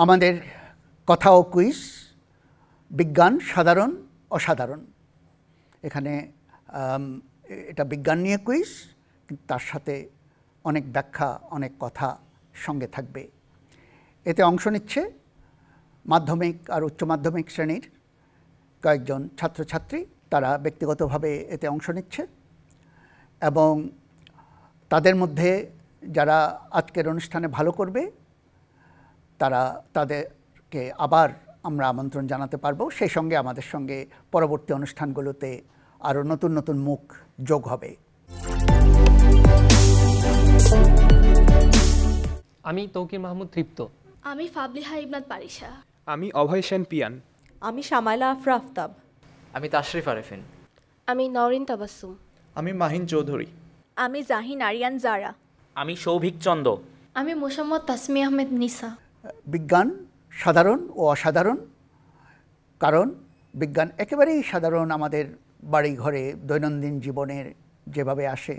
আমাদের কথা ও কুইজ বিজ্ঞান সাধারণ অসাধারণ। এখানে এটা বিজ্ঞান নিয়ে কুইজ, কিন্তু তার সাথে অনেক ব্যাখ্যা অনেক কথা সঙ্গে থাকবে। এতে অংশ নিচ্ছে মাধ্যমিক আর উচ্চ মাধ্যমিক শ্রেণীর কয়েকজন ছাত্রছাত্রী। তারা ব্যক্তিগতভাবে এতে অংশ নিচ্ছে এবং তাদের মধ্যে যারা আজকের অনুষ্ঠানে ভালো করবে তাদেরকে আবার আমরা আমন্ত্রণ জানাতে পারবো। সেই সঙ্গে আমাদের সঙ্গে পরবর্তী অনুষ্ঠানগুলোতে আরও নতুন নতুন মুখ যোগ হবে। আমি তৌকির মাহমুদ তৃপ্ত। আমি ফাবলিহা ইবনাত পারিশা। আমি অভয় সেন পিয়ান। আমি শামাইলা আফরা আফতাব। আমি তাশরিফ আরেফিন। আমি নওরিন তাবাসসুম। আমি মাহিন চৌধুরী। আমি জাহিন আরিয়ান জারা। আমি সৌভিক চন্দ। আমি মোসাম্মদ তাসমি আহমেদ নিসা। বিজ্ঞান সাধারণ ও অসাধারণ, কারণ বিজ্ঞান একেবারেই সাধারণ, আমাদের বাড়ি ঘরে দৈনন্দিন জীবনের যেভাবে আসে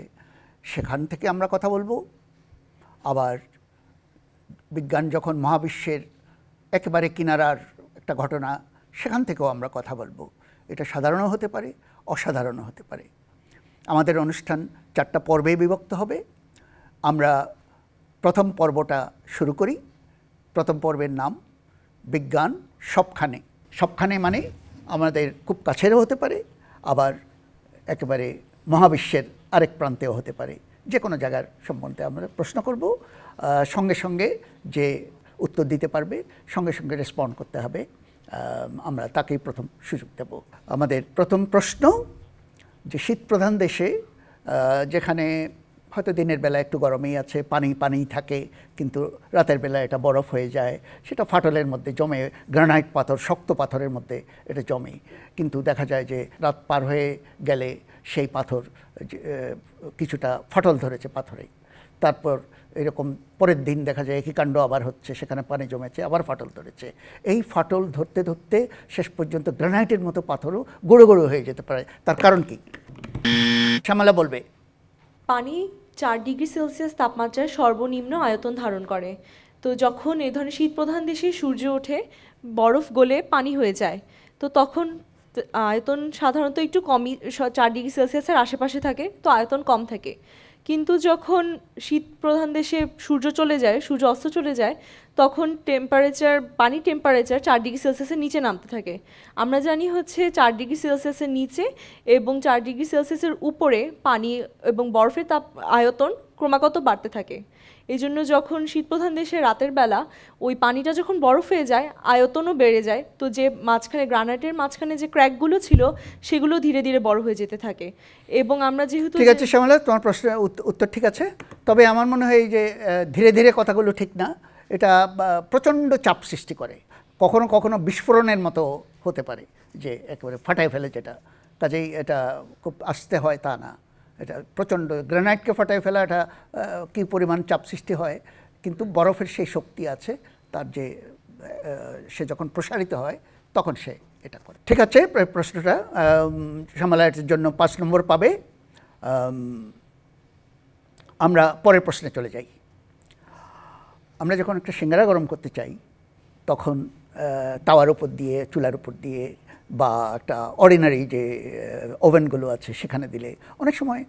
সেখান থেকে আমরা কথা বলবো। আবার বিজ্ঞান যখন মহাবিশ্বের একেবারে কিনারার একটা ঘটনা, সেখান থেকেও আমরা কথা বলবো। এটা সাধারণও হতে পারে, অসাধারণও হতে পারে। আমাদের অনুষ্ঠান 4টা পর্বে বিভক্ত হবে। আমরা প্রথম পর্বটা শুরু করি। প্রথম পর্বের নাম বিজ্ঞান সবখানে। সবখানে মানে আমাদের খুব কাছেরও হতে পারে, আবার একেবারে মহাবিশ্বের আরেক প্রান্তেও হতে পারে। যে কোনো জায়গার সম্বন্ধে আমরা প্রশ্ন করব, সঙ্গে সঙ্গে যে উত্তর দিতে পারবে সঙ্গে সঙ্গে রেসপন্ড করতে হবে, আমরা তাকেই প্রথম সুযোগ দেব। আমাদের প্রথম প্রশ্ন, যে শীতপ্রধান দেশে যেখানে হয়তো দিনের বেলা একটু গরমেই আছে, পানিই থাকে, কিন্তু রাতের বেলা এটা বরফ হয়ে যায়, সেটা ফাটলের মধ্যে জমে, গ্রানাইট পাথর, শক্ত পাথরের মধ্যে এটা জমে, কিন্তু দেখা যায় যে রাত পার হয়ে গেলে সেই পাথর কিছুটা ফাটল ধরেছে পাথরে। তারপর এরকম পরের দিন দেখা যায় একই কাণ্ড আবার হচ্ছে, সেখানে পানি জমেছে, আবার ফাটল ধরেছে। এই ফাটল ধরতে ধরতে শেষ পর্যন্ত গ্রানাইটের মতো পাথরও গুঁড়ো গুঁড়ো হয়ে যেতে পারে। তার কারণ কি? শ্যামলা বলবে। পানি 4 ডিগ্রি সেলসিয়াস তাপমাত্রায় সর্বনিম্ন আয়তন ধারণ করে। তো যখন এই ধরনের শীতপ্রধান দেশে সূর্য ওঠে, বরফ গলে পানি হয়ে যায়, তো তখন আয়তন সাধারণত একটু কমই, 4 ডিগ্রি সেলসিয়াসের আশেপাশে থাকে, তো আয়তন কম থাকে। কিন্তু যখন শীতপ্রধান দেশে সূর্য অস্ত চলে যায়, তখন পানির টেম্পারেচার 4 ডিগ্রি সেলসিয়াসের নিচে নামতে থাকে। আমরা জানি হচ্ছে 4 ডিগ্রি সেলসিয়াসের নিচে এবং 4 ডিগ্রি সেলসিয়াসের উপরে পানি এবং বরফের আয়তন ক্রমাগত বাড়তে থাকে। এই জন্য যখন শীতপ্রধান দেশে রাতের বেলা ওই পানিটা যখন বরফ হয়ে যায়, আয়তনও বেড়ে যায়, তো যে মাঝখানে গ্রানাইটের মাঝখানে যে ক্র্যাকগুলো ছিল সেগুলো ধীরে ধীরে বড় হয়ে যেতে থাকে। এবং আমরা যেহেতু ঠিক আছে শ্যামলা, তোমার প্রশ্নের উত্তর ঠিক আছে, তবে আমার মনে হয় যে ধীরে ধীরে কথাগুলো ঠিক না, এটা প্রচণ্ড চাপ সৃষ্টি করে, কখনো কখনো বিস্ফোরণের মতো হতে পারে, যে একেবারে ফাটায় ফেলে যেটা, কাজেই এটা খুব আস্তে হয় তা না, এটা প্রচণ্ড। গ্রানাইটকে ফাটায় ফেলা এটা কী পরিমাণ চাপ সৃষ্টি হয়, কিন্তু বরফের সেই শক্তি আছে তার, যে সে যখন প্রসারিত হয় তখন সে এটা করে। ঠিক আছে, প্রশ্নটা শ্যামলার জন্য 5 নম্বর পাবে। আমরা পরের প্রশ্নে চলে যাই। আমরা যখন একটা সিঙ্গারা গরম করতে চাই, তখন তাওয়ার উপর দিয়ে, চুলার উপর দিয়ে, বা একটা অর্ডিনারি যে ওভেনগুলো আছে সেখানে দিলে অনেক সময়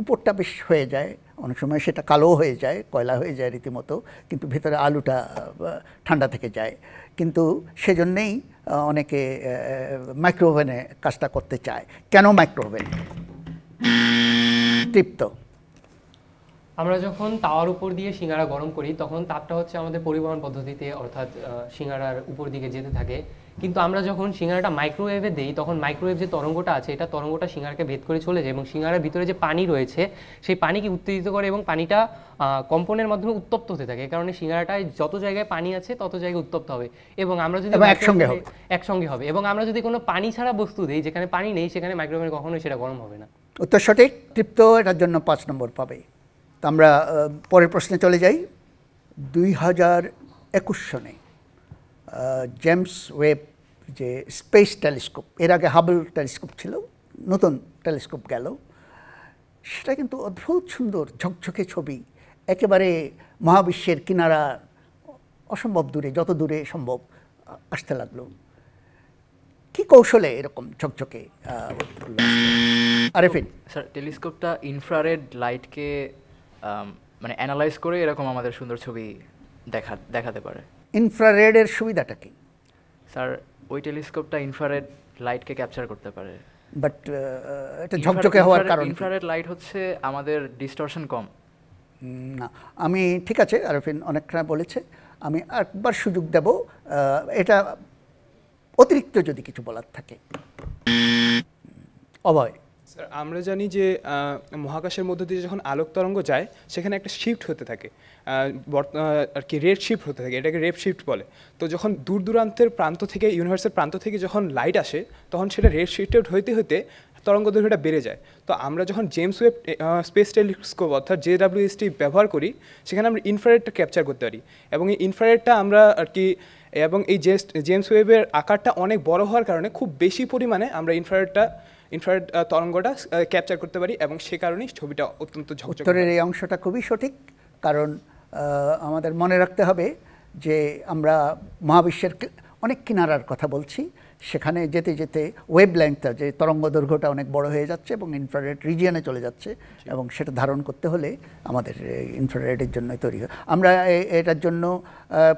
উপরটা বেশ হয়ে যায়, অনেক সময় সেটা কালো হয়ে যায়, কয়লা হয়ে যায় রীতিমতো, কিন্তু ভেতরে আলুটা ঠান্ডা থেকে যায়। কিন্তু সেজন্যেই অনেকে মাইক্রো ওভেনে কাজটা করতে চায়। কেন মাইক্রো ওভেন? তৃপ্ত। আমরা যখন তাওয়ার উপর দিয়ে সিঙ্গারা গরম করি, তখন তাপটা হচ্ছে আমাদের পরিবহন পদ্ধতিতে, অর্থাৎ সিঙ্গারার উপর দিকে যেতে থাকে। কিন্তু আমরা যখন সিঙ্গারাটা মাইক্রোওয়েভে দিই, তখন মাইক্রোওয়েভ যে তরঙ্গটা আছে, এটা তরঙ্গটা সিঙ্গারাকে ভেদ করে চলে যায় এবং সিঙ্গারার ভিতরে যে পানি রয়েছে সেই পানিকে উত্তেজিত করে এবং পানিটা কম্পনের মাধ্যমে উত্তপ্ত হতে থাকে। এই কারণে সিঙ্গারাটায় যত জায়গায় পানি আছে তত জায়গায় উত্তপ্ত হবে এবং আমরা যদি একসঙ্গে হবে, এবং আমরা যদি কোনো পানি ছাড়া বস্তু দিই, যেখানে পানি নেই, সেখানে মাইক্রোওয়েভে কখনোই সেটা গরম হবে না। উত্তর সঠিক, তৃপ্ত এটার জন্য 5 নম্বর পাবে। তো আমরা পরের প্রশ্নে চলে যাই। 2021 সনে জেমস ওয়েব যে স্পেস টেলিস্কোপ, এর আগে হাবল টেলিস্কোপ ছিল, নতুন টেলিস্কোপ গেল, সেটা কিন্তু অদ্ভুত সুন্দর ঝকঝকে ছবি, একেবারে মহাবিশ্বের কিনারা অসম্ভব দূরে, যত দূরে সম্ভব আসতে লাগলো। কি কৌশলে এরকম ঝকঝকে আরেফিন? স্যার টেলিস্কোপটা ইনফ্রারেড লাইটকে মানে অ্যানালাইজ করে এরকম আমাদের সুন্দর ছবি দেখাতে পারে। ইনফ্রারেডের সুবিধাটা কি? স্যার ওই টেলিস্কোপটা ইনফ্রারেড লাইটকে ক্যাপচার করতে পারে। বাট এটা ঝকঝকে হওয়ার কারণ? ইনফ্রারেড লাইট হচ্ছে আমাদের ডিস্টরশন কম। না, আমি ঠিক আছে, আরেফিন অনেকটা বলেছে, আমি একবার সুযোগ দেব, এটা অতিরিক্ত যদি কিছু বলার থাকে। অভয়? স্যার আমরা জানি যে মহাকাশের মধ্য দিয়ে যখন আলোক তরঙ্গ যায় সেখানে একটা শিফট হতে থাকে, আর কি রেড শিফট হতে থাকে, এটাকে রেড শিফট বলে। তো যখন দূর দূরান্তের প্রান্ত থেকে, ইউনিভার্সের প্রান্ত থেকে যখন লাইট আসে তখন সেটা রেড শিফটেড হইতে হইতে তরঙ্গ দৈর্ঘ্যটা বেড়ে যায়। তো আমরা যখন জেমস ওয়েব স্পেস টেলিস্কোপ অর্থাৎ JWST ব্যবহার করি সেখানে আমরা ইনফ্রারেডটা ক্যাপচার করতে পারি, এবং এই ইনফ্রারেডটা আমরা আর কি, এবং এই জেমস ওয়েবের আকারটা অনেক বড় হওয়ার কারণে খুব বেশি পরিমাণে আমরা ইনফ্রারেড তরঙ্গটা ক্যাপচার করতে পারি, এবং সে কারণেই ছবিটা অত্যন্ত ঝকঝকে। উত্তরের এই অংশটা খুবই সঠিক, কারণ আমাদের মনে রাখতে হবে যে আমরা মহাবিশ্বের অনেক কিনারার কথা বলছি, সেখানে যেতে যেতে ওয়েভ লেন্থটা, যে তরঙ্গ দৈর্ঘ্যটা অনেক বড় হয়ে যাচ্ছে এবং ইনফ্রারেড রিজিয়নে চলে যাচ্ছে, এবং সেটা ধারণ করতে হলে আমাদের ইনফ্রারেডের জন্যই তৈরি হয়। আমরা এটার জন্য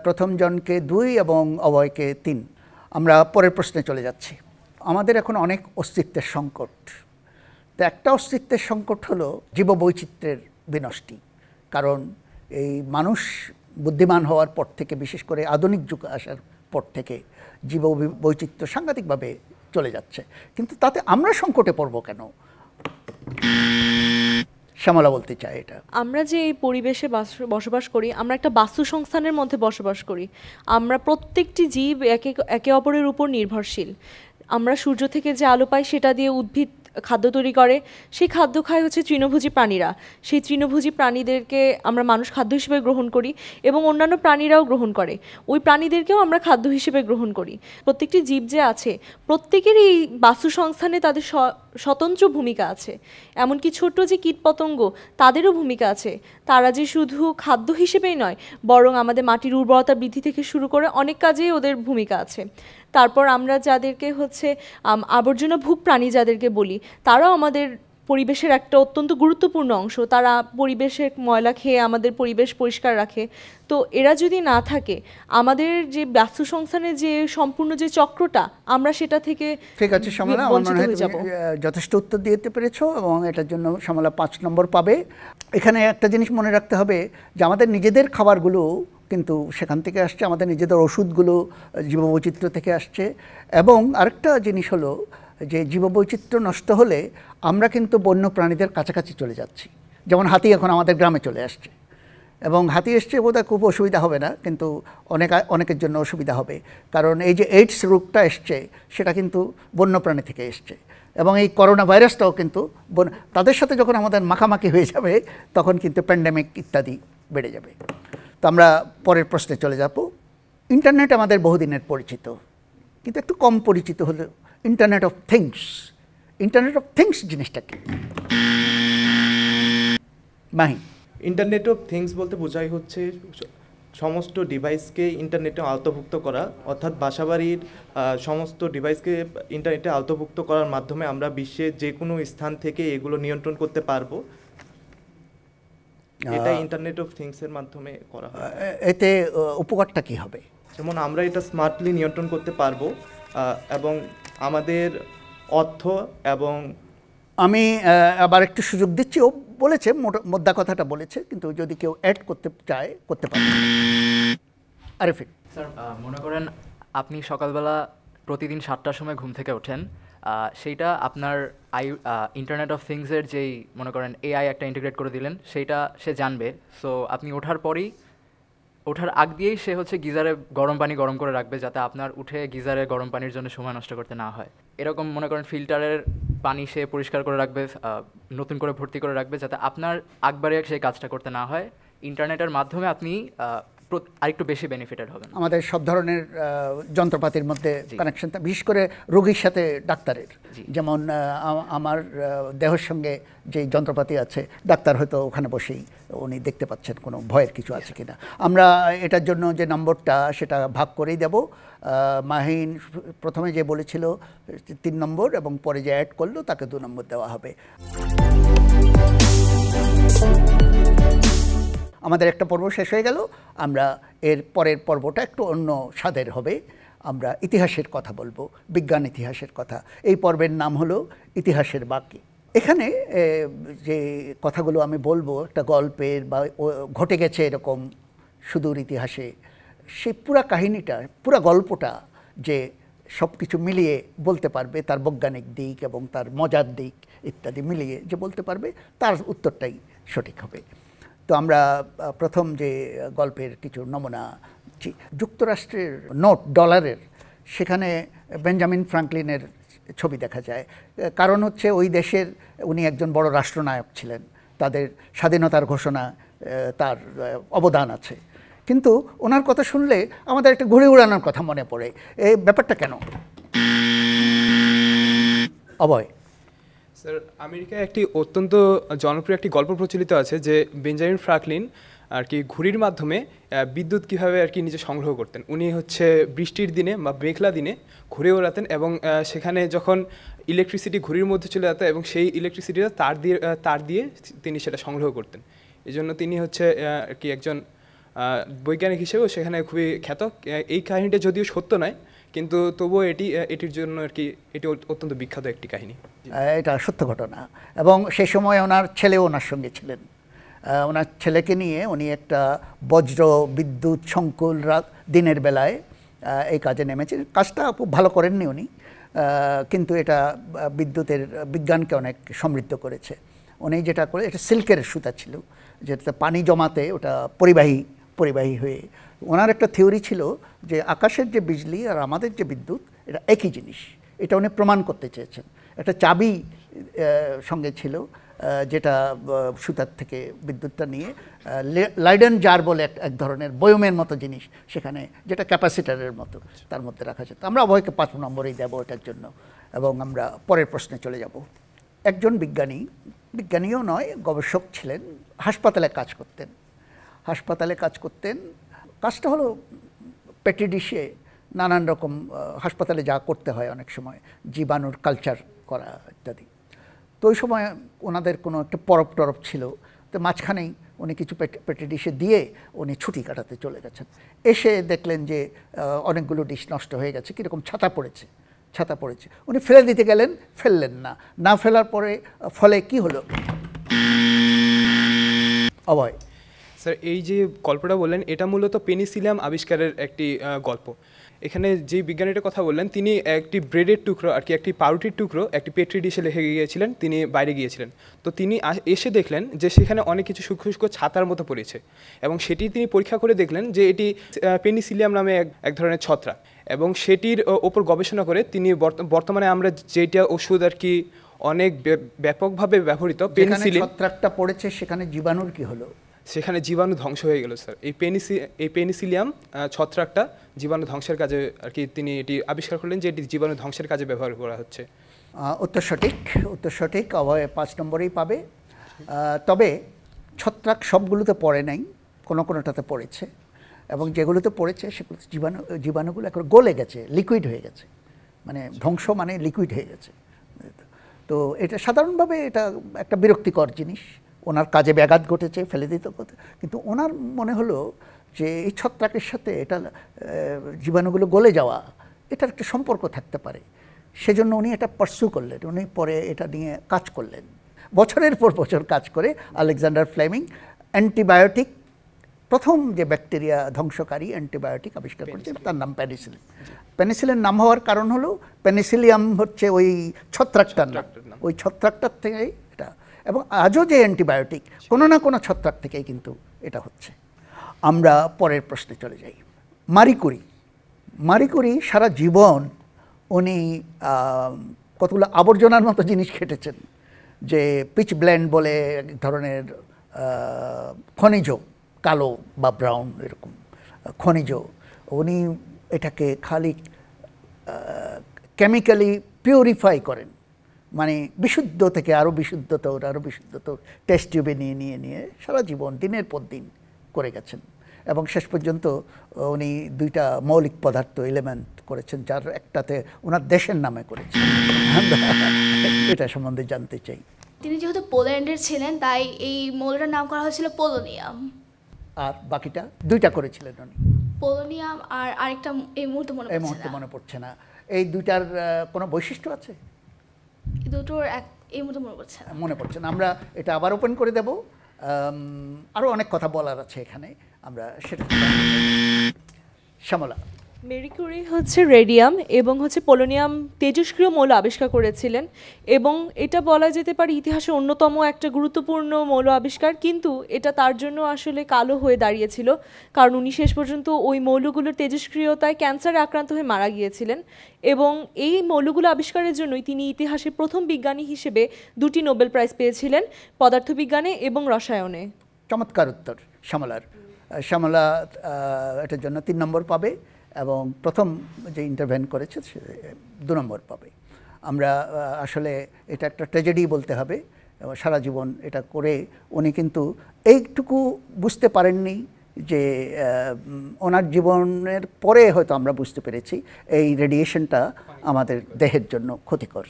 প্রথম জনকে 2 এবং অভয়কে 3। আমরা পরের প্রশ্নে চলে যাচ্ছি। আমাদের এখন অনেক অস্তিত্বের সংকট। তো একটা অস্তিত্বের সংকট হলো জীববৈচিত্র্যের বিনষ্টি, কারণ এই মানুষ বুদ্ধিমান হওয়ার পর থেকে, বিশেষ করে আধুনিক যুগ আসার পর থেকে জীববৈচিত্র্য সাংঘাতিকভাবে চলে যাচ্ছে, কিন্তু তাতে আমরা সংকটে পড়ব কেন? শ্যামলা বলতে চাই এটা। আমরা যে এই পরিবেশে বসবাস করি, আমরা একটা বাস্তুসংস্থানের মধ্যে বসবাস করি। আমরা প্রত্যেকটি জীব একে অপরের উপর নির্ভরশীল। আমরা সূর্য থেকে যে আলো পাই সেটা দিয়ে উদ্ভিদ খাদ্য তৈরি করে, সেই খাদ্য খায় হচ্ছে তৃণভোজী প্রাণীরা। সেই তৃণভোজী প্রাণীদেরকে আমরা মানুষ খাদ্য হিসেবে গ্রহণ করি, এবং অন্যান্য প্রাণীরাও গ্রহণ করে, ওই প্রাণীদেরকেও আমরা খাদ্য হিসেবে গ্রহণ করি। প্রত্যেকটি জীব যে আছে প্রত্যেকেরই এই বাস্তুসংস্থানে তাদের স্বতন্ত্র ভূমিকা আছে। এমনকি ছোট্ট যে কীটপতঙ্গ, তাদেরও ভূমিকা আছে। তারা যে শুধু খাদ্য হিসেবেই নয়, বরং আমাদের মাটির উর্বরতা বৃদ্ধি থেকে শুরু করে অনেক কাজেই ওদের ভূমিকা আছে। তারপর আমরা যাদেরকে হচ্ছে আবর্জনা ভুক প্রাণী যাদেরকে বলি, তারাও আমাদের পরিবেশের একটা অত্যন্ত গুরুত্বপূর্ণ অংশ। তারা পরিবেশের ময়লা খেয়ে আমাদের পরিবেশ পরিষ্কার রাখে। তো এরা যদি না থাকে, আমাদের যে বাস্তুসংস্থানের যে সম্পূর্ণ যে চক্রটা, আমরা সেটা থেকে ঠিক আছে শ্যামলা, আমার মনে হয় তুমি যথেষ্ট উত্তর দিতে পেরেছো, এবং এটার জন্য শ্যামলা 5 নম্বর পাবে। এখানে একটা জিনিস মনে রাখতে হবে যে আমাদের নিজেদের খাবারগুলো কিন্তু সেখান থেকে আসছে, আমাদের নিজেদের ওষুধগুলো জীববৈচিত্র্য থেকে আসছে। এবং আরেকটা জিনিস হলো যে জীববৈচিত্র্য নষ্ট হলে আমরা কিন্তু বন্য প্রাণীদের কাছাকাছি চলে যাচ্ছি। যেমন হাতি এখন আমাদের গ্রামে চলে আসছে, এবং হাতি এসছে বোধহয় খুব অসুবিধা হবে না, কিন্তু অনেকের জন্য অসুবিধা হবে, কারণ এই যে এইডস রোগটা এসছে সেটা কিন্তু বন্য প্রাণী থেকে এসছে, এবং এই করোনা ভাইরাসটাও কিন্তু তাদের সাথে যখন আমাদের মাখামাখি হয়ে যাবে তখন কিন্তু প্যান্ডেমিক ইত্যাদি বেড়ে যাবে। তো আমরা পরের প্রশ্নে চলে যাব। ইন্টারনেট আমাদের বহুদিনের পরিচিত, কিন্তু একটু কম পরিচিত হলো internet of things. Internet of things জিনিসটা কি? মাহি? ইন্টারনেট অফ থিংস বলতে বোঝাই হচ্ছে সমস্ত ডিভাইসকে ইন্টারনেটে আওতাভুক্ত করা, অর্থাৎ বাসাবাড়ির সমস্ত ডিভাইসকে ইন্টারনেটে আওতাভুক্ত করার মাধ্যমে আমরা বিশ্বের যে কোনো স্থান থেকে এগুলো নিয়ন্ত্রণ করতে পারবো। এটা ইন্টারনেট অফ থিংসের মাধ্যমে করা হয়। এতে উপকারটা কি হবে? যেমন আমরা এটা স্মার্টলি নিয়ন্ত্রণ করতে পারবো, এবং আমাদের অর্থ এবং আমি আবার একটু সুযোগ দিচ্ছি, ও বলেছে মোদ্দা কথাটা বলেছে, কিন্তু যদি কেউ অ্যাড করতে চায় করতে পারে। আরেফিন? স্যার মনে করেন আপনি সকালবেলা প্রতিদিন 7টার সময় ঘুম থেকে ওঠেন, সেইটা আপনার ইন্টারনেট অফ থিংসের যেই মনে করেন AI একটা ইন্টিগ্রেট করে দিলেন, সেইটা সে জানবে। সো আপনি ওঠার আগ দিয়েই সে হচ্ছে গিজারে গরম পানি গরম করে রাখবে, যাতে আপনার উঠে গিজারে গরম পানির জন্য সময় নষ্ট করতে না হয়। এরকম মনে করেন ফিল্টারের পানি সে পরিষ্কার করে রাখবে, নতুন করে ভর্তি করে রাখবে, যাতে আপনার আগবারে সেই কাজটা করতে না হয়। ইন্টারনেটের মাধ্যমে আপনি আরেকটু বেশি বেনিফিটেড হবেন। আমাদের সব ধরনের যন্ত্রপাতির মধ্যে কানেকশন, বিশেষ করে রোগীর সাথে ডাক্তারের, যেমন আমার দেহের সঙ্গে যে যন্ত্রপাতি আছে, ডাক্তার হয়তো ওখানে বসেই উনি দেখতে পাচ্ছেন কোনো ভয়ের কিছু আছে কিনা। আমরা এটার জন্য যে নম্বরটা সেটা ভাগ করেই দেব। মাহিন প্রথমে যে বলেছিল 3 নম্বর এবং পরে যে অ্যাড করলো তাকে 2 নম্বর দেওয়া হবে। আমাদের একটা পর্ব শেষ হয়ে গেল, আমরা এর পরের পর্বটা একটু অন্য স্বাদের হবে। আমরা ইতিহাসের কথা বলবো, বিজ্ঞান ইতিহাসের কথা। এই পর্বের নাম হলো ইতিহাসের বাকি। এখানে যে কথাগুলো আমি বলবো একটা গল্পের বা ঘটে গেছে এরকম সুদূর ইতিহাসে, সেই পুরা কাহিনীটা, পুরা গল্পটা যে সব কিছু মিলিয়ে বলতে পারবে, তার বৈজ্ঞানিক দিক এবং তার মজার দিক ইত্যাদি মিলিয়ে যে বলতে পারবে, তার উত্তরটাই সঠিক হবে। তো আমরা প্রথম যে গল্পের কিছু নমুনা, যুক্তরাষ্ট্রের নোট ডলারের, সেখানে বেঞ্জামিন ফ্রাঙ্কলিনের ছবি দেখা যায়। কারণ হচ্ছে ওই দেশের উনি একজন বড় রাষ্ট্রনায়ক ছিলেন, তাদের স্বাধীনতার ঘোষণা তার অবদান আছে। কিন্তু ওনার কথা শুনলে আমাদের একটা ঘুড়ি উড়ানোর কথা মনে পড়ে। এই ব্যাপারটা কেন? অভয়। স্যার, আমেরিকায় একটি অত্যন্ত জনপ্রিয় একটি গল্প প্রচলিত আছে যে বেঞ্জামিন ফ্রাঙ্কলিন আর কি ঘুড়ির মাধ্যমে বিদ্যুৎ কীভাবে আর কি নিজে সংগ্রহ করতেন। উনি হচ্ছে বৃষ্টির দিনে বা মেঘলা দিনে ঘুরে ওড়াতেন এবং সেখানে যখন ইলেকট্রিসিটি ঘুড়ির মধ্যে চলে যেত এবং সেই ইলেকট্রিসিটিটা তার দিয়ে তিনি সেটা সংগ্রহ করতেন। এই জন্য তিনি হচ্ছে আর কি একজন বৈজ্ঞানিক হিসেবেও সেখানে খুবই খ্যাত। এই কাহিনীটা যদিও সত্য নয়, কিন্তু তবুও এটির জন্য আর কি এটি অত্যন্ত বিখ্যাত একটি কাহিনী। এটা সত্য ঘটনা এবং সেই সময় ওনার ছেলেও ওনার সঙ্গে ছিলেন। ওনার ছেলেকে নিয়ে উনি একটা বজ্র বিদ্যুৎ সংকুল দিনের বেলায় এই কাজে নেমেছেন। কাজটা খুব ভালো করেননি উনি, কিন্তু এটা বিদ্যুতের বিজ্ঞানকে অনেক সমৃদ্ধ করেছে। উনি যেটা করে, এটা সিল্কের সুতা ছিল, যেটাতে পানি জমাতে ওটা পরিবাহী হয়ে। ওনার একটা থিওরি ছিল যে আকাশের যে বিজলি আর আমাদের যে বিদ্যুৎ এটা একই জিনিস। এটা উনি প্রমাণ করতে চেয়েছেন। একটা চাবি সঙ্গে ছিল, যেটা সুতার থেকে বিদ্যুৎটা নিয়ে লাইডেন জার বলে এক ধরনের বয়মের মতো জিনিস সেখানে, যেটা ক্যাপাসিটারের মতো, তার মধ্যে রাখা যেত। আমরা অভয়কে 5 নম্বরেই দেবো এটার জন্য। এবং আমরা পরের প্রশ্নে চলে যাব। একজন বিজ্ঞানীও নয়, গবেষক ছিলেন, হাসপাতালে কাজ করতেন। কাজটা হলো পেটি ডিশে নানান রকম হাসপাতালে যা করতে হয় অনেক সময়, জীবাণুর কালচার করা ইত্যাদি। তো ওই সময় ওনাদের কোনো একটা পরব টরব ছিল, তো মাঝখানেই উনি কিছু পেটি ডিশে দিয়ে উনি ছুটি কাটাতে চলে গেছেন। এসে দেখলেন যে অনেকগুলো ডিশ নষ্ট হয়ে গেছে, কীরকম ছাতা পড়েছে। উনি ফেলে দিতে গেলেন, ফেললেন না ফেলার ফলে কি হলো? অভয়। স্যার, এই যে গল্পটা বললেন এটা মূলত পেনিসিলিয়াম আবিষ্কারের একটি গল্প। এখানে যে বিজ্ঞানীটার কথা বললেন তিনি একটি ব্রেডের টুকরো আর কি, একটি পাউরুটির টুকরো একটি পেট্রি ডিশে রেখে গিয়েছিলেন। তিনি বাইরে গিয়েছিলেন, তো তিনি এসে দেখলেন যে সেখানে অনেক কিছু সূক্ষ্ম ছাতার মতো পড়েছে এবং সেটি তিনি পরীক্ষা করে দেখলেন যে এটি পেনিসিলিয়াম নামে এক ধরনের ছত্রাক। এবং সেটির ওপর গবেষণা করে তিনি বর্তমানে আমরা যেটা ওষুধ আর কি অনেক ব্যাপকভাবে ব্যবহৃত পেনিসিলিন, ছত্রাকটা পড়েছে সেখানে জীবাণুর কি হলো? সেখানে জীবাণু ধ্বংস হয়ে গেল স্যার। এই পেনিসিলিয়াম ছত্রাকটা জীবাণু ধ্বংসের কাজে আর কি তিনি এটি আবিষ্কার করলেন যে এটি জীবাণু ধ্বংসের কাজে ব্যবহার করা হচ্ছে। উত্তর সঠিক। অভয় 5 নম্বরেই পাবে। তবে ছত্রাক সবগুলোতে পড়ে নাই, কোনোটাতে পড়েছে, এবং যেগুলোতে পড়েছে সেগুলোতে জীবাণুগুলো একবার গলে গেছে, লিকুইড হয়ে গেছে, মানে ধ্বংস মানে লিকুইড হয়ে গেছে। তো এটা সাধারণভাবে এটা একটা বিরক্তিকর জিনিস। ওনার কাজে ব্যাঘাত ঘটেছে, ফেলে দিতে কথা, কিন্তু ওনার মনে হলো যে এই ছত্রাকের সাথে এটা জীবাণুগুলো গলে যাওয়া, এটার একটা সম্পর্ক থাকতে পারে। সেজন্য উনি এটা পার্সু করলেন। উনি পরে এটা নিয়ে কাজ করলেন, বছরের পর বছর কাজ করে আলেকজান্ডার ফ্লেমিং অ্যান্টিবায়োটিক, প্রথম যে ব্যাকটেরিয়া ধ্বংসকারী অ্যান্টিবায়োটিক আবিষ্কার করেছেন, তার নাম পেনিসিলিন নাম হওয়ার কারণ হলো পেনিসিলিয়াম হচ্ছে ওই ছত্রাকটার নাম, ওই ছত্রাকটার থেকেই এটা। এবং আজও যে অ্যান্টিবায়োটিক কোনো না কোনো ছত্রাক থেকেই কিন্তু এটা হচ্ছে। আমরা পরের প্রশ্নে চলে যাই। মারি কুরি সারা জীবন উনি কতগুলো আবর্জনার মতো জিনিস খেটেছেন, যে পিচ ব্লেন্ড বলে এক ধরনের খনিজ, কালো বা ব্রাউন এরকম, খনিজ, উনি এটাকে খালি কেমিক্যালি পিউরিফাই করেন, মানে বিশুদ্ধ থেকে আরও বিশুদ্ধতর আরও বিশুদ্ধতর টেস্ট টিউবে নিয়ে নিয়ে নিয়ে সারা জীবন দিনের পর দিন করে গেছেন এবং শেষ পর্যন্ত উনি 2টা মৌলিক পদার্থ এলিমেন্ট করেছেন, যার একটাতে ওনার দেশের নামে করেছেন। এটা সম্বন্ধে জানতে চাই। তিনি যেহেতু পোল্যান্ডের ছিলেন তাই এই মৌলটার নাম করা হয়েছিল পোলোনিয়াম। আর বাকিটা 2টা করেছিলেন উনি, পোলোনিয়াম আর আরেকটা এই মুহূর্তে মনে পড়ছে না। এই 2টার কোনো বৈশিষ্ট্য আছে? এই দুটোর এই মুহূর্তে মনে পড়ছে না। আমরা এটা আবার ওপেন করে দেব, আরও অনেক কথা বলার আছে এখানে, আমরা সেটা। শ্যামলা। মেরি কিউরি হচ্ছে রেডিয়াম এবং হচ্ছে পোলোনিয়াম তেজস্ক্রিয় মৌল আবিষ্কার করেছিলেন এবং এটা বলা যেতে পারে ইতিহাসে অন্যতম একটা গুরুত্বপূর্ণ মৌল আবিষ্কার, কিন্তু এটা তার জন্য আসলে কালো হয়ে দাঁড়িয়েছিল, কারণ উনি শেষ পর্যন্ত ওই মৌলগুলোর তেজস্ক্রিয়তায় ক্যান্সারে আক্রান্ত হয়ে মারা গিয়েছিলেন এবং এই মৌলগুলো আবিষ্কারের জন্যই তিনি ইতিহাসে প্রথম বিজ্ঞানী হিসেবে 2টি নোবেল প্রাইজ পেয়েছিলেন, পদার্থবিজ্ঞানে এবং রসায়নে। চমৎকার উত্তর শ্যামলার। শ্যামলা এটার জন্য 3 নম্বর পাবে এবং প্রথম যে ইন্টারভেন করেছে সে 2 নম্বর পাবে। আমরা আসলে এটা একটা ট্র্যাজেডি বলতে হবে, সারা জীবন এটা করে উনি কিন্তু এইটুকু বুঝতে পারেননি যে ওনার জীবনের পরে হয়তো আমরা বুঝতে পেরেছি এই রেডিয়েশনটা আমাদের দেহের জন্য ক্ষতিকর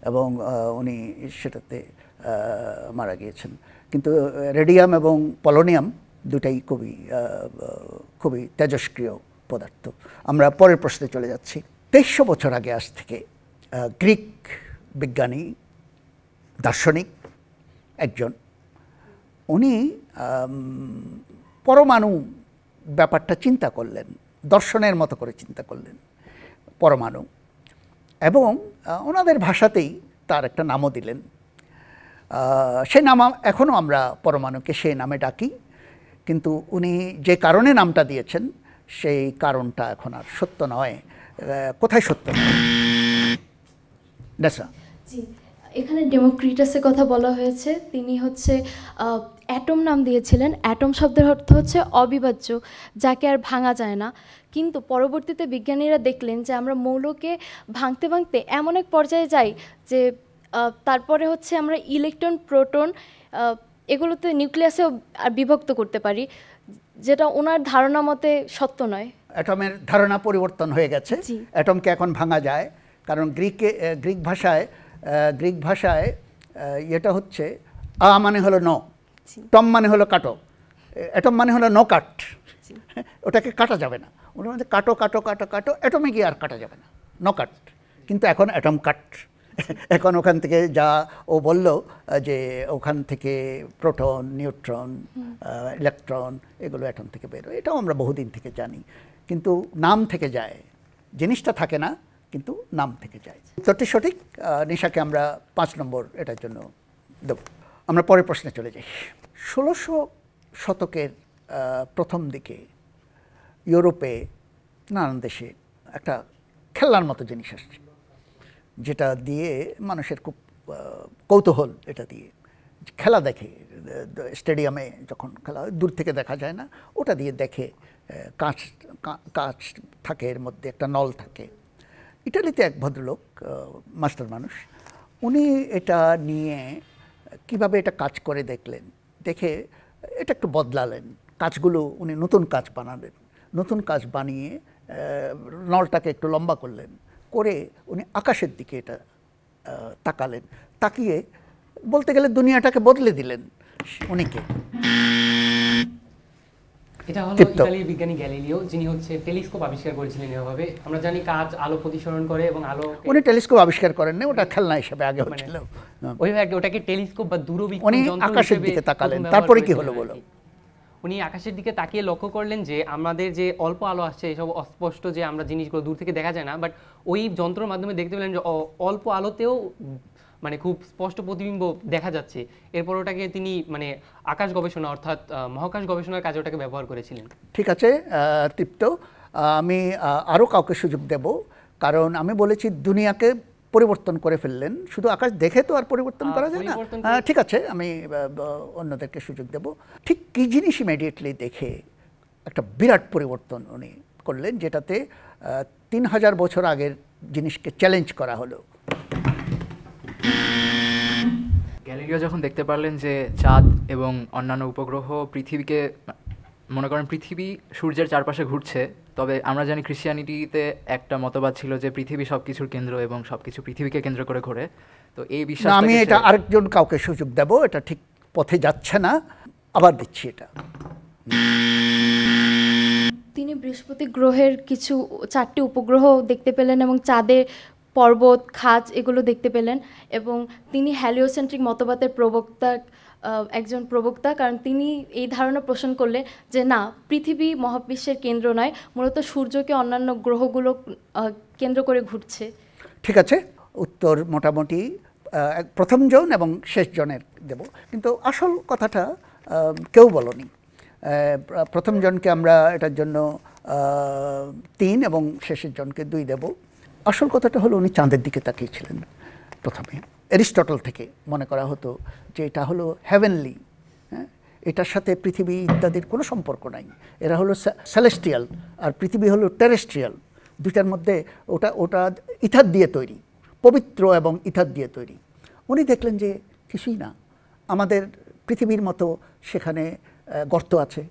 এবং উনি সেটাতে মারা গিয়েছেন। কিন্তু রেডিয়াম এবং পোলোনিয়াম দুটাই খুবই তেজস্ক্রিয় পদার্থ। আমরা পরের প্রশ্নে চলে যাচ্ছি। 2300 বছর আগে আজ থেকে গ্রিক বিজ্ঞানী দার্শনিক একজন, উনি পরমাণু ব্যাপারটা চিন্তা করলেন, দর্শনের মতো করে চিন্তা করলেন পরমাণু, এবং ওনাদের ভাষাতেই তার একটা নামও দিলেন। সেই নাম এখনও আমরা পরমাণুকে সেই নামে ডাকি, কিন্তু উনি যে কারণে নামটা দিয়েছেন সেই কারণটা এখন আর সত্য নয়। কোথায় সত্য নয়? নেসা। জি, এখানে ডেমোক্রিটাসের কথা বলা হয়েছে। তিনি হচ্ছে অ্যাটম নাম দিয়েছিলেন। অ্যাটম শব্দের অর্থ হচ্ছে অবিভাজ্য, যাকে আর ভাঙা যায় না। কিন্তু পরবর্তীতে বিজ্ঞানীরা দেখলেন যে আমরা মৌলকে ভাঙতে ভাঙতে এমন এক পর্যায়ে যাই যে তারপরে হচ্ছে আমরা ইলেকট্রন, প্রোটন এগুলোতে নিউক্লিয়াসেও বিভক্ত করতে পারি, যেটা ওনার ধারণা মতে সত্য নয়। অ্যাটমের ধারণা পরিবর্তন হয়ে গেছে। অ্যাটমকে এখন ভাঙা যায়, কারণ গ্রিক ভাষায় এটা হচ্ছে আ মানে হলো ন, টম মানে হলো কাটো, অ্যাটম মানে হলো নো কাট, ওটাকে কাটা যাবে না। ওটা মানে কাটো কাটো কাটো কাটো, অ্যাটমে গিয়ে আর কাটা যাবে না, নো কাট। কিন্তু এখন অ্যাটম কাট। এখন ওখান থেকে যা ও বলল যে ওখান থেকে প্রোটন, নিউট্রন, ইলেকট্রন এগুলো অ্যাটম থেকে বেরোয়, এটাও আমরা বহুদিন থেকে জানি, কিন্তু নাম থেকে যায়, জিনিসটা থাকে না কিন্তু নাম থেকে যায়। উত্তরটি সঠিক। নিশাকে আমরা 5 নম্বর এটার জন্য দেব। আমরা পরের প্রশ্নে চলে যাই। 1600 শতকের প্রথম দিকে ইউরোপে নানান দেশে একটা খেলনার মতো জিনিস আসছে, যেটা দিয়ে মানুষের খুব কৌতূহল, এটা দিয়ে খেলা দেখে। স্টেডিয়ামে যখন খেলা হয় দূর থেকে দেখা যায় না, ওটা দিয়ে দেখে, কাঁচ থাকে, এর মধ্যে একটা নল থাকে। ইটালিতে এক ভদ্রলোক, মাস্টার মানুষ, উনি এটা নিয়ে কিভাবে এটা কাজ করে দেখলেন, দেখে এটা একটু বদলালেন, কাজগুলো উনি নতুন কাজ বানালেন, নতুন কাজ বানিয়ে নলটাকে একটু লম্বা করলেন, করে উনি আকাশের দিকে এটা তাকালেন, তাকিয়ে বলতে গেলে দুনিয়াটাকে বদলে দিলেন উনিকে। এটা হলো ইতালির বিজ্ঞানী গ্যালিলিও, যিনি হচ্ছে টেলিস্কোপ আবিষ্কার করেছিলেন। এভাবে আমরা জানি কাঁচ আলো প্রতিসরণ করে এবং আলো, উনি টেলিস্কোপ আবিষ্কার করেন না, ওটা খেলনা হিসেবে আগে হচ্ছিল। ওইভাবে ওটাকে টেলিস্কোপ বা দূরবীক্ষণ উনি যন্ত্র আকাশের দিকে তাকালেন, তারপরে কি হলো বলো? উনি আকাশের দিকে তাকিয়ে লক্ষ্য করলেন যে আমাদের যে অল্প আলো আসছে, এসব অস্পষ্ট, যে আমরা জিনিসগুলো দূর থেকে দেখা যায় না, বাট ওই যন্ত্রের মাধ্যমে দেখতে পেলেন যে অল্প আলোতেও মানে খুব স্পষ্ট প্রতিবিম্ব দেখা যাচ্ছে। এরপর ওটাকে তিনি মানে আকাশ গবেষণা অর্থাৎ মহাকাশ গবেষণার কাজে ওটাকে ব্যবহার করেছিলেন। ঠিক আছে তৃপ্ত, আমি আরও কাউকে সুযোগ দেব, কারণ আমি বলেছি দুনিয়াকে পরিবর্তন করে ফেললেন, শুধু আকাশ দেখে তো আর পরিবর্তন করা যায় না। ঠিক আছে, আমি অন্যদেরকে সুযোগ দেব। ঠিক কী জিনিস ইমিডিয়েটলি দেখে একটা বিরাট পরিবর্তন উনি করলেন, যেটাতে 3000 বছর আগের জিনিসকে চ্যালেঞ্জ করা হলো। গ্যালিলিও যখন দেখতে পারলেন যে চাঁদ এবং অন্যান্য উপগ্রহ পৃথিবীকে, মনে করেন পৃথিবী সূর্যের চারপাশে ঘুরছে, তবে আমরা জানি ক্রিশ্চিয়ানিটিতে একটা মতবাদ ছিল যে পৃথিবী সব কিছুর কেন্দ্র এবং সব কিছু পৃথিবীকে কেন্দ্র করে ঘোরে। তো এই বিশ্বাস, আমি এটা আরেকজন কাউকে সুযোগ দেব, এটা ঠিক পথে যাচ্ছে না, আবার দিচ্ছি এটা। তিনি বৃহস্পতি গ্রহের কিছু 4টি উপগ্রহ দেখতে পেলেন এবং চাঁদে পর্বত, খাজ এগুলো দেখতে পেলেন, এবং তিনি হ্যালিওসেন্ট্রিক মতবাদের একজন প্রবক্তা, কারণ তিনি এই ধারণা পোষণ করলেন যে না, পৃথিবী মহাবিশ্বের কেন্দ্র নয়, মূলত সূর্যকে অন্যান্য গ্রহগুলো কেন্দ্র করে ঘুরছে। ঠিক আছে, উত্তর মোটামুটি প্রথম জন এবং শেষ জনের দেব, কিন্তু আসল কথাটা কেউ বলনি। প্রথম জনকে আমরা এটার জন্য 3 এবং শেষের জনকে 2 দেব। আসল কথাটা হলো উনি চাঁদের দিকে তাকিয়েছিলেন প্রথমে। অ্যারিস্টটল থেকে মনে করা হতো যে এটা হলো হেভেনলি, হ্যাঁ, এটার সাথে পৃথিবী ইত্যাদির কোনো সম্পর্ক নাই, এরা হলো সেলেস্টিয়াল আর পৃথিবী হলো টেরেস্ট্রিয়াল, দুইটার মধ্যে ওটা ইথার দিয়ে তৈরি, পবিত্র এবং ইথার দিয়ে তৈরি। উনি দেখলেন যে কিছুই না, আমাদের পৃথিবীর মতো সেখানে গর্ত আছে,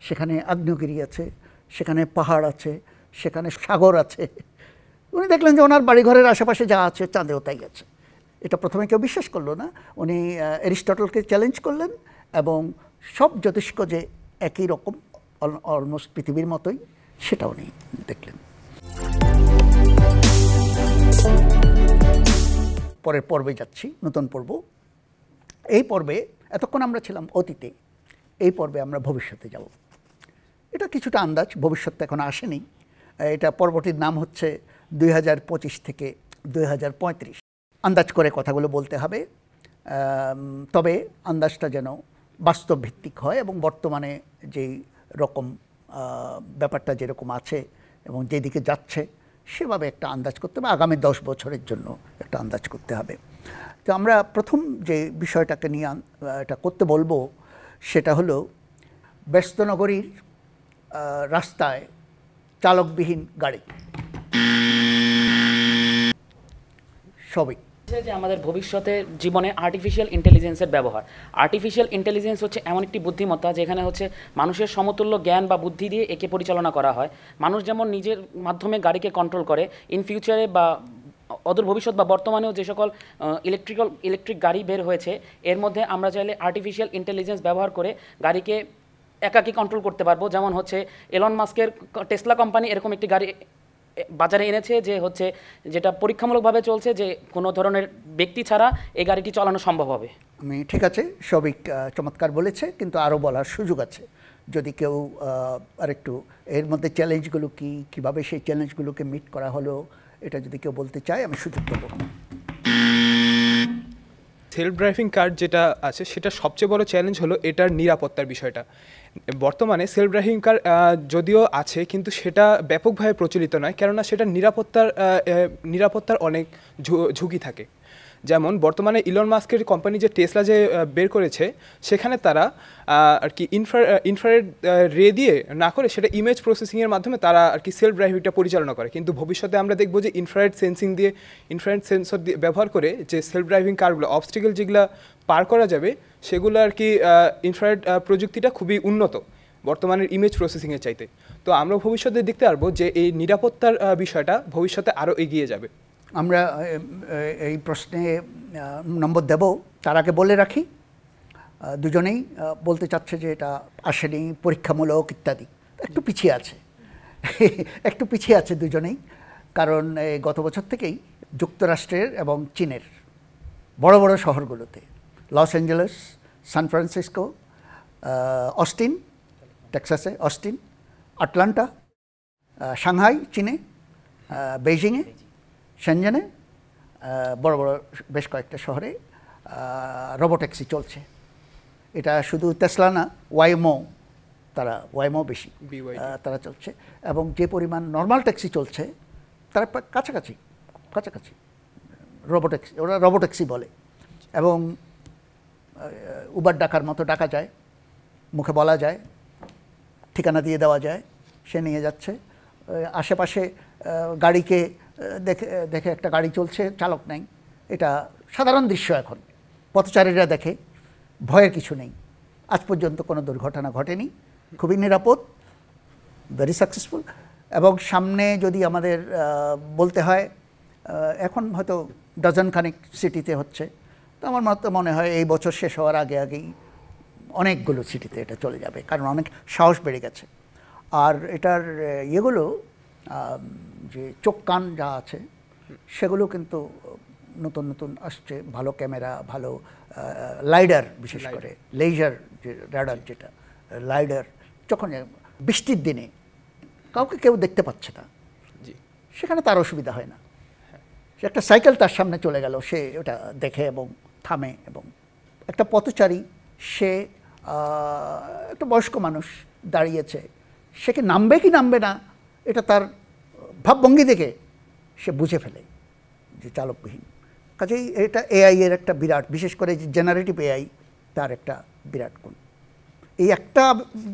সেখানে আগ্নেয়গিরি আছে, সেখানে পাহাড় আছে, সেখানে সাগর আছে। উনি দেখলেন যে ওনার বাড়িঘরের আশেপাশে যা আছে চাঁদেও তাই আছে। এটা প্রথমে কেউ বিশ্বাস করলো না। উনি অ্যারিস্টটলকে চ্যালেঞ্জ করলেন এবং সব জ্যোতিষ্ক যে একই রকম, অলমোস্ট পৃথিবীর মতোই, সেটা উনি দেখলেন। পরের পর্বে যাচ্ছি, নতুন পর্ব। এই পর্বে এতক্ষণ আমরা ছিলাম অতীতে, এই পর্বে আমরা ভবিষ্যতে যাব। এটা কিছুটা আন্দাজ, ভবিষ্যৎ এখন আসেনি। এটা পর্বটির নাম হচ্ছে 2025 থেকে 2035। আন্দাজ করে কথাগুলো বলতে হবে, তবে আন্দাজটা যেন বাস্তব ভিত্তিক হয় এবং বর্তমানে যেই রকম ব্যাপারটা যেরকম আছে এবং যেদিকে যাচ্ছে সেভাবে একটা আন্দাজ করতে হবে। আগামী 10 বছরের জন্য একটা আন্দাজ করতে হবে। তো আমরা প্রথম যে বিষয়টাকে নিয়ে এটা করতে বলবো সেটা হলো ব্যস্ত নগরীর রাস্তায় চালকবিহীন গাড়ি। সবই যে আমাদের ভবিষ্যতের জীবনে আর্টিফিশিয়াল ইন্টেলিজেন্সের ব্যবহার। আর্টিফিশিয়াল ইন্টেলিজেন্স হচ্ছে এমন একটি বুদ্ধিমত্তা যেখানে হচ্ছে মানুষের সমতুল্য জ্ঞান বা বুদ্ধি দিয়ে একে পরিচালনা করা হয়। মানুষ যেমন নিজের মাধ্যমে গাড়িকে কন্ট্রোল করে, ইন ফিউচারে বা অদূর ভবিষ্যৎ বা বর্তমানেও যে সকল ইলেকট্রিক গাড়ি বের হয়েছে, এর মধ্যে আমরা চাইলে আর্টিফিশিয়াল ইন্টেলিজেন্স ব্যবহার করে গাড়িকে একাকী কন্ট্রোল করতে পারবো। যেমন হচ্ছে এলন মাস্কের টেসলা কোম্পানি এরকম একটি গাড়ি বাজারে এনেছে যেটা পরীক্ষামূলকভাবে চলছে, যে কোনো ধরনের ব্যক্তি ছাড়া এই গাড়িটি চালানো সম্ভব হবে। ঠিক আছে, সবই চমৎকার বলেছে, কিন্তু আরও বলার সুযোগ আছে। যদি কেউ আরেকটু এর মধ্যে চ্যালেঞ্জগুলো কীভাবে সেই চ্যালেঞ্জগুলোকে মিট করা হলো, এটা যদি কেউ বলতে চায় আমি সুযোগ দেবো। সেলফ ড্রাইভিং কার যেটা আছে সেটা সবচেয়ে বড় চ্যালেঞ্জ হলো এটার নিরাপত্তার বিষয়টা। বর্তমানে সেলফ ড্রাইভিং কার যদিও আছে, কিন্তু সেটা ব্যাপকভাবে প্রচলিত নয়, কেননা সেটা নিরাপত্তার অনেক ঝুঁকি থাকে। যেমন বর্তমানে ইলন মাস্কের কোম্পানি যে টেসলা যে বের করেছে, সেখানে তারা আর কি ইনফ্রারেড রে দিয়ে না করে সেটা ইমেজ প্রসেসিংয়ের মাধ্যমে তারা আর কি সেলফ ড্রাইভিংটা পরিচালনা করে। কিন্তু ভবিষ্যতে আমরা দেখবো যে ইনফ্রারেড সেন্সর দিয়ে ব্যবহার করে যে সেলফ ড্রাইভিং কারগুলো অবস্টিকেল যেগুলো পার করা যাবে, সেগুলো আর কি ইনফ্রারেড প্রযুক্তিটা খুবই উন্নত বর্তমানের ইমেজ প্রসেসিংয়ের চাইতে। তো আমরা ভবিষ্যতে দেখতে পারবো যে এই নিরাপত্তার বিষয়টা ভবিষ্যতে আরও এগিয়ে যাবে। আমরা এই প্রশ্নে নম্বর দেব, তার আগে বলে রাখি দুজনেই বলতে চাচ্ছে যে এটা আসেনি, পরীক্ষামূলক ইত্যাদি। একটু পিছিয়ে আছে দুজনেই, কারণ গত বছর থেকেই যুক্তরাষ্ট্রের এবং চীনের বড় বড় শহরগুলোতে, Los Angeles, San Francisco, Austin টেক্সাসে, অস্টিন, আটলান্টা, সাংহাই চীনে, বেইজিংয়ে, শেনজেনে, বড় বড় বেশ কয়েকটা শহরে রোবোট্যাক্সি চলছে। এটা শুধু টেসলা না, ওয়াইমো বেশি তারা চলছে, এবং যে পরিমাণ নর্মাল ট্যাক্সি চলছে তারা কাছাকাছি ওরা রোবোট্যাক্সি বলে, এবং উবার ডাকার মতো ডাকা যায়, মুখে বলা যায়, ঠিকানা দিয়ে দেওয়া যায়, সে নিয়ে যাচ্ছে। আশেপাশে গাড়িকে দেখে একটা গাড়ি চলছে, চালক নেই, এটা সাধারণ দৃশ্য। এখন পথচারীরা দেখে, ভয়ের কিছু নেই। আজ পর্যন্ত কোনো দুর্ঘটনা ঘটেনি, খুবই নিরাপদ, ভেরি সাকসেসফুল। এবং সামনে যদি আমাদের বলতে হয়, এখন হয়তো ডজনখানেক সিটিতে হচ্ছে, তো আমার মনে হয় এই বছর শেষ হওয়ার আগেই অনেকগুলো সিটিতে এটা চলে যাবে, কারণ অনেক সাহস বেড়ে গেছে। আর এটার ইয়েগুলো যে চোখ কান যা আছে সেগুলো কিন্তু নতুন নতুন আসছে, ভালো ক্যামেরা, ভালো লাইডার, বিশেষ করে লেজার যে রাডার, যেটা লাইডার, যখন বৃষ্টির দিনে কাউকে কেউ দেখতে পাচ্ছে না, সেখানে তার অসুবিধা হয় না। সে একটা সাইকেল তার সামনে চলে গেল, সে ওটা দেখে এবং থামে। এবং একটা পথচারী, সে একটা বয়স্ক মানুষ দাঁড়িয়েছে, সে কি নামবে কি নামবে না, এটা তার ভাবভঙ্গি দেখে সে বুঝে ফেলে যে চালকবিহীন। কাজেই এটা এআই এর একটা বিরাট, বিশেষ করে যে জেনারেটিভ এআই, তার একটা বিরাট গুণ। এই একটা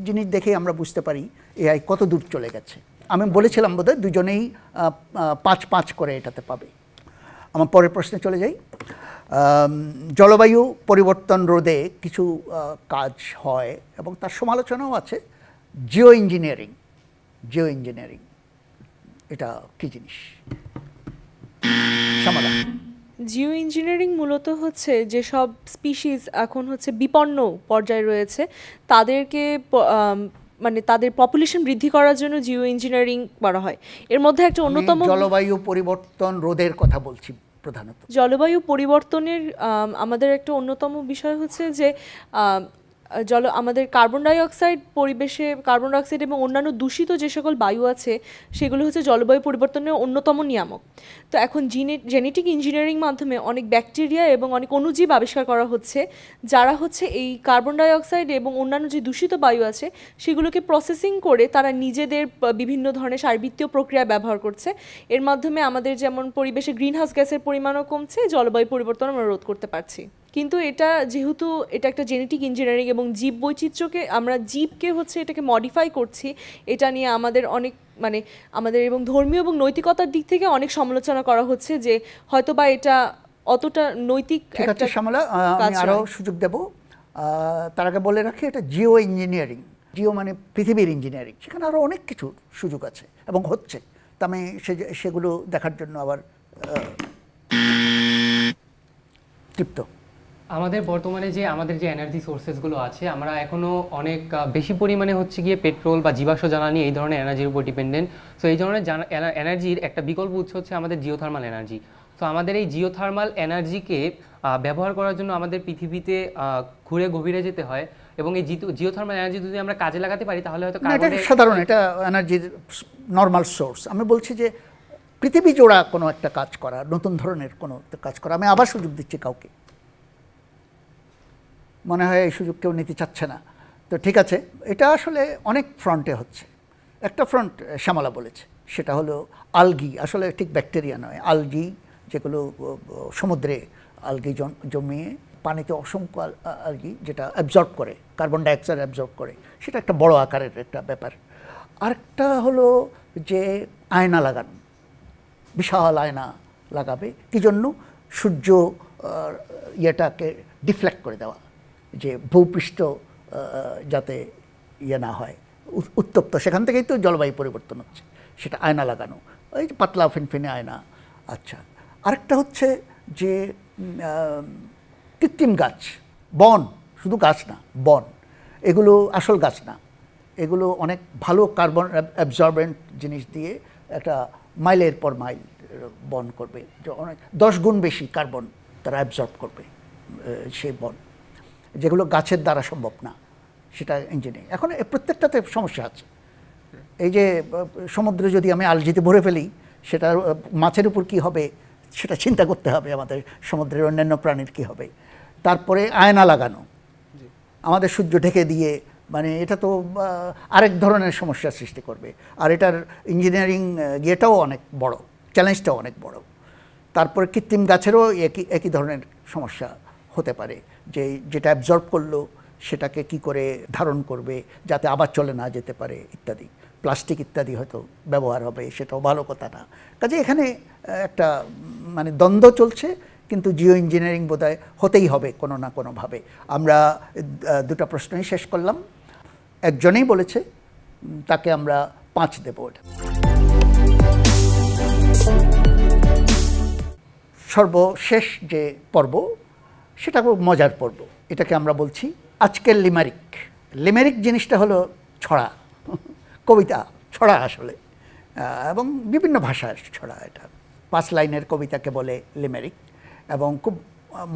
জিনিস দেখে আমরা বুঝতে পারি এআই কত দূর চলে গেছে। আমি বলেছিলাম বোধহয় দুজনেই 5-5 করে এটাতে পাবে। আমার পরের প্রশ্নে চলে যাই। জলবায়ু পরিবর্তন রোধে কিছু কাজ হয় এবং তার সমালোচনাও আছে। জিও ইঞ্জিনিয়ারিং এটা কি জিনিস? শ্যামলা। জিও ইঞ্জিনিয়ারিং মূলত হচ্ছে যেসব স্পিসিস এখন হচ্ছে বিপন্ন পর্যায়ে রয়েছে, তাদেরকে মানে তাদের পপুলেশন বৃদ্ধি করার জন্য জিও ইঞ্জিনিয়ারিং করা হয়। এর মধ্যে একটা অন্যতম জলবায়ু পরিবর্তন রোধের কথা বলছি প্রধানত। জলবায়ু পরিবর্তনের আমাদের একটা অন্যতম বিষয় হচ্ছে যে আমাদের কার্বন ডাইঅক্সাইড, পরিবেশে কার্বন ডাইঅক্সাইড এবং অন্যান্য দূষিত যে সকল বায়ু আছে সেগুলো হচ্ছে জলবায়ু পরিবর্তনের অন্যতম নিয়ামক। তো এখন জেনেটিক ইঞ্জিনিয়ারিং মাধ্যমে অনেক ব্যাকটেরিয়া এবং অনেক অণুজীব আবিষ্কার করা হচ্ছে, যারা হচ্ছে এই কার্বন ডাইঅক্সাইড এবং অন্যান্য যে দূষিত বায়ু আছে সেগুলোকে প্রসেসিং করে তারা নিজেদের বিভিন্ন ধরনের শারীরবৃত্তীয় প্রক্রিয়া ব্যবহার করছে। এর মাধ্যমে আমাদের যেমন পরিবেশে গ্রিনহাউস গ্যাসের পরিমাণও কমছে, জলবায়ু পরিবর্তন আমরা রোধ করতে পারছি। কিন্তু এটা যেহেতু এটা একটা জেনেটিক ইঞ্জিনিয়ারিং এবং জীব বৈচিত্র্যকে আমরা জীবকে হচ্ছে এটাকে মডিফাই করছি, এটা নিয়ে আমাদের অনেক মানে আমাদের এবং ধর্মীয় এবং নৈতিকতার দিক থেকে অনেক সমালোচনা করা হচ্ছে যে হয়তোবা এটা অতটা নৈতিক। ঠিক আছে শ্যামলা, আমি আরও সুযোগ দেব। তার আগে বলে রাখি, এটা জিও ইঞ্জিনিয়ারিং, জিও মানে পৃথিবীর ইঞ্জিনিয়ারিং, সেখানে আরও অনেক কিছু সুযোগ আছে এবং হচ্ছে। তা আমি সেগুলো দেখার জন্য আবার তৃপ্ত। আমাদের বর্তমানে আমাদের যে এনার্জি সোর্সেসগুলো আছে, আমরা এখনও অনেক বেশি পরিমাণে হচ্ছে গিয়ে পেট্রোল বা জীবাশ্ম জ্বালানি এই ধরনের এনার্জির উপর ডিপেন্ডেন্ট। সো এই ধরনের এনার্জির একটা বিকল্প উৎস হচ্ছে আমাদের জিওথার্মাল এনার্জি। তো আমাদের এই জিওথার্মাল এনার্জিকে ব্যবহার করার জন্য আমাদের পৃথিবীতে ঘুরে গভীরে যেতে হয়, এবং এই জিওথার্মাল এনার্জি যদি আমরা কাজে লাগাতে পারি তাহলে হয়তো সাধারণ এটা এনার্জির নর্মাল সোর্স। আমি বলছি যে পৃথিবী জোড়া কোনো একটা কাজ করা, নতুন ধরনের কোনো কাজ করা। আমি আবার সুযোগ দিচ্ছি কাউকে, মনে হয় এই সুযোগ কেউ নিতে চাচ্ছে না। তো ঠিক আছে, এটা আসলে অনেক ফ্রন্টে হচ্ছে। একটা ফ্রন্ট শ্যামলা বলেছে, সেটা হলো আলগি। আসলে ঠিক ব্যাকটেরিয়া নয়, আলগি, যেগুলো সমুদ্রে আলগি জমিয়ে পানিতে অসংখ্য আলগি যেটা অ্যাবজর্ব করে, কার্বন ডাইঅক্সাইড অ্যাবজর্ব করে, সেটা একটা বড় আকারের একটা ব্যাপার। আরেকটা হলো যে আয়না লাগানো, বিশাল আয়না লাগাবে কি জন্য? সূর্য ইয়েটাকে ডিফ্লেক্ট করে দেওয়া, যে ভূপৃষ্ঠ যাতে ইয়ে না হয়, উত্তপ্ত। সেখান থেকেই তো জলবায়ু পরিবর্তন হচ্ছে, সেটা আয়না লাগানো, ওই যে পাতলা ফিনফিনে আয়না। আচ্ছা, আরেকটা হচ্ছে যে কৃত্রিম গাছ, বন, শুধু গাছ না, বন, এগুলো আসল গাছ না, এগুলো অনেক ভালো কার্বন অ্যাবজর্বেন্ট জিনিস দিয়ে একটা মাইলের পর মাইল বন করবে, অনেক 10 গুণ বেশি কার্বন তারা অ্যাবজর্ব করবে সেই বন, যেগুলো গাছের দ্বারা সম্ভব না। সেটা ইঞ্জিনিয়ারিং। এখন প্রত্যেকটাতে সমস্যা আছে। এই যে সমুদ্রে যদি আমি আলজিতে ভরে ফেলি, সেটা মাছের উপর কি হবে সেটা চিন্তা করতে হবে আমাদের, সমুদ্রের অন্যান্য প্রাণীর কি হবে। তারপরে আয়না লাগানো, আমাদের সূর্য ঢেকে দিয়ে, মানে এটা তো আরেক ধরনের সমস্যার সৃষ্টি করবে। আর এটার ইঞ্জিনিয়ারিং ইয়েটাও অনেক বড়, চ্যালেঞ্জটাও অনেক বড়। তারপরে কৃত্রিম গাছেরও একই ধরনের সমস্যা হতে পারে, যেটা অ্যাবজর্ব করলো সেটাকে কি করে ধারণ করবে যাতে আবার চলে না যেতে পারে ইত্যাদি, প্লাস্টিক ইত্যাদি হয়তো ব্যবহার হবে, সেটাও ভালো কথা না। কাজে এখানে একটা মানে দ্বন্দ্ব চলছে, কিন্তু জিও ইঞ্জিনিয়ারিং বোধহয় হতেই হবে কোনো না কোনোভাবে। আমরা দুটো প্রশ্নই শেষ করলাম, একজনেই বলেছে, তাকে আমরা 5 দেব। সর্বশেষ যে পর্ব সেটা খুব মজার পর্ব, এটাকে আমরা বলছি আজকের লিমারিক। লিমারিক জিনিসটা হলো ছড়া, কবিতা ছড়া আসলে, এবং বিভিন্ন ভাষার ছড়া। এটা 5 লাইনের কবিতাকে বলে লিমারিক, এবং খুব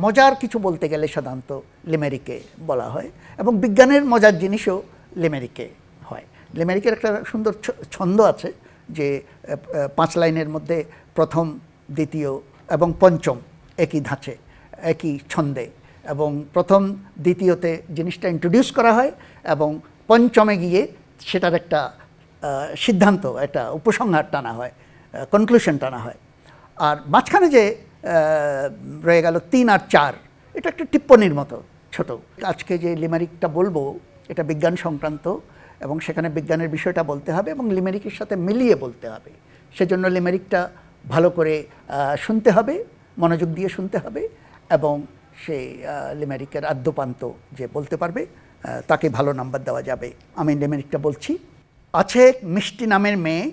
মজার কিছু বলতে গেলে সাধারণত লিমারিকে বলা হয়, এবং বিজ্ঞানের মজার জিনিসও লিমারিকে হয়। লিমারিকের একটা সুন্দর ছন্দ আছে যে 5 লাইনের মধ্যে প্রথম, দ্বিতীয় এবং পঞ্চম একই ধাঁচে, একই ছন্দে, এবং প্রথম দ্বিতীয়তে জিনিসটা ইন্ট্রোডিউস করা হয় এবং পঞ্চমে গিয়ে সেটার একটা সিদ্ধান্ত, একটা উপসংহার টানা হয়, কনক্লুশন টানা হয়। আর মাঝখানে যে রয়ে গেল 3 আর 4, এটা একটা টিপ্পনির মতো ছোট। আজকে যে লিমারিকটা বলবো এটা বিজ্ঞান সংক্রান্ত, এবং সেখানে বিজ্ঞানের বিষয়টা বলতে হবে এবং লিমারিকের সাথে মিলিয়ে বলতে হবে। সেজন্য লিমারিকটা ভালো করে শুনতে হবে, মনোযোগ দিয়ে শুনতে হবে, এবং সেই লিমারিকের আদ্যপান্ত যে বলতে পারবে তাকে ভালো নাম্বার দেওয়া যাবে। আমি লিমারিকটা বলছি। আছে এক মিষ্টি নামের মেয়ে,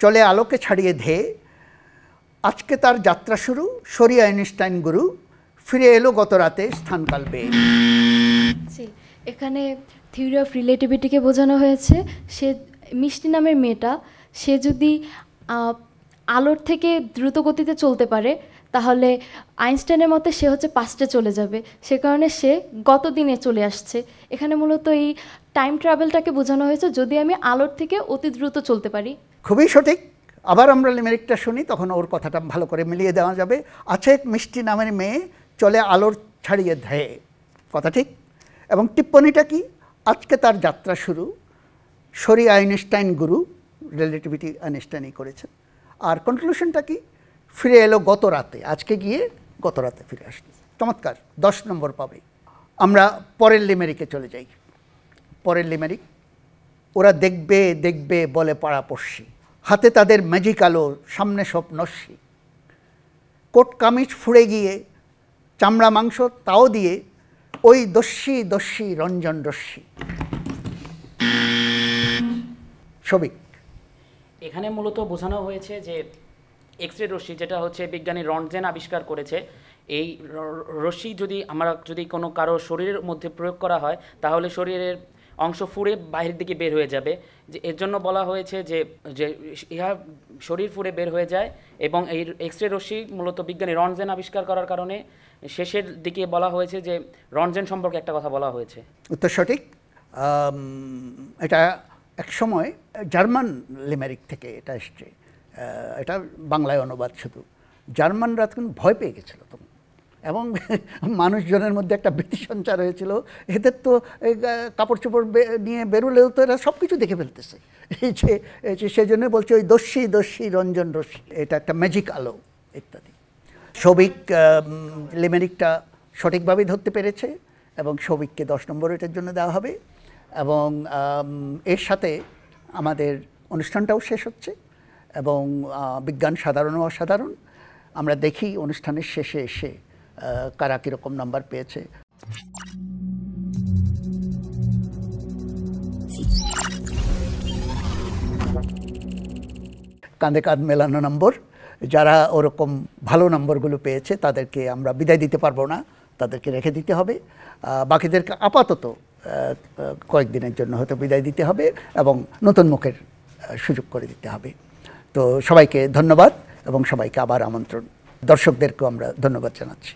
চলে আলোকে ছাড়িয়ে ধেয়ে, আজকে তার যাত্রা শুরু, সরি আইনস্টাইন গুরু, ফিরে এলো গত রাতে স্থানকাল পেয়ে। এখানে থিওরি অফ রিলেটিভিটিকে বোঝানো হয়েছে। সে মিষ্টি নামের মেয়েটা, সে যদি আলোর থেকে দ্রুত গতিতে চলতে পারে তাহলে আইনস্টাইনের মতে সে হচ্ছে পাস্টে চলে যাবে, সে কারণে সে গত দিনে চলে আসছে। এখানে মূলত এই টাইম ট্রাভেলটাকে বোঝানো হয়েছে, যদি আমি আলোর থেকে অতি দ্রুত চলতে পারি। খুবই সঠিক। আবার আমরা লিমারিকটা শুনি, তখন ওর কথাটা ভালো করে মিলিয়ে দেওয়া যাবে। আছে এক মিষ্টি নামের মেয়ে, চলে আলোর ছাড়িয়ে ধেয়ে, কথা ঠিক। এবং টিপ্পনিটা কি? আজকে তার যাত্রা শুরু, সরি আইনস্টাইন গুরু, রিলেটিভিটি আইনস্টাইনই করেছেন। আর কনক্লুশনটা কি? ফিরে এলো গত রাতে, আজকে গিয়ে গত রাতে ফিরে আসলো। চমৎকার, 10 নম্বর পাবে। আমরা পরের লিমারিকে চলে যাই। পরের লিমারিক, ওরা দেখবে দেখবে বলে পাড়াপড়শি, হাতে তাদের ম্যাজিক আলো, সামনে সব নস্যি, কোট কামিজ ফুড়ে গিয়ে, চামড়া মাংস তাও দিয়ে, ওই দস্যি দস্যি রঞ্জন রশ্মি। সবিক, এখানে মূলত বোঝানো হয়েছে যে এক্স রে রশ্মি, যেটা হচ্ছে বিজ্ঞানী রন্টজেন আবিষ্কার করেছে, এই রশ্মি যদি কোনো কারো শরীরের মধ্যে প্রয়োগ করা হয় তাহলে শরীরের অংশ ফুঁড়ে বাইরের দিকে বের হয়ে যাবে। যে এর জন্য বলা হয়েছে যে ইহা শরীর ফুঁড়ে বের হয়ে যায়, এবং এই এক্স রে রশ্মি মূলত বিজ্ঞানী রন্টজেন আবিষ্কার করার কারণে শেষের দিকে বলা হয়েছে যে রন্টজেন সম্পর্কে একটা কথা বলা হয়েছে। উত্তর সঠিক। এটা এক সময় জার্মান লিমারিক থেকে এটা এসছে, এটা বাংলায় অনুবাদ শুধু। জার্মানরা তখন ভয় পেয়ে গেছিলো তখন, এবং মানুষজনের মধ্যে একটা ভীতি সঞ্চার হয়েছিল, এদের তো কাপড় চোপড় নিয়ে বেরোলেও তো এরা সব কিছু দেখে ফেলতেছে। এই যে সেই জন্য বলছে ওই দস্যি দস্যি রঞ্জন রশ্মি, এটা একটা ম্যাজিক আলো ইত্যাদি। সৌভিক লিমারিকটা সঠিকভাবেই ধরতে পেরেছে, এবং সৌভিককে 10 নম্বর এটার জন্য দেওয়া হবে। এবং এর সাথে আমাদের অনুষ্ঠানটাও শেষ হচ্ছে, এবং বিজ্ঞান সাধারণ ও অসাধারণ আমরা দেখি অনুষ্ঠানের শেষে এসে কারা কীরকম নাম্বার পেয়েছে। কাঁধে কাঁধ মেলানো নম্বর, যারা ওরকম ভালো নম্বরগুলো পেয়েছে তাদেরকে আমরা বিদায় দিতে পারবো না, তাদেরকে রেখে দিতে হবে। বাকিদেরকে আপাতত কয়েকদিনের জন্য হয়তো বিদায় দিতে হবে এবং নতুন মুখের সুযোগ করে দিতে হবে। তো সবাইকে ধন্যবাদ, এবং সবাইকে আবার আমন্ত্রণ। দর্শকদেরকেও আমরা ধন্যবাদ জানাচ্ছি।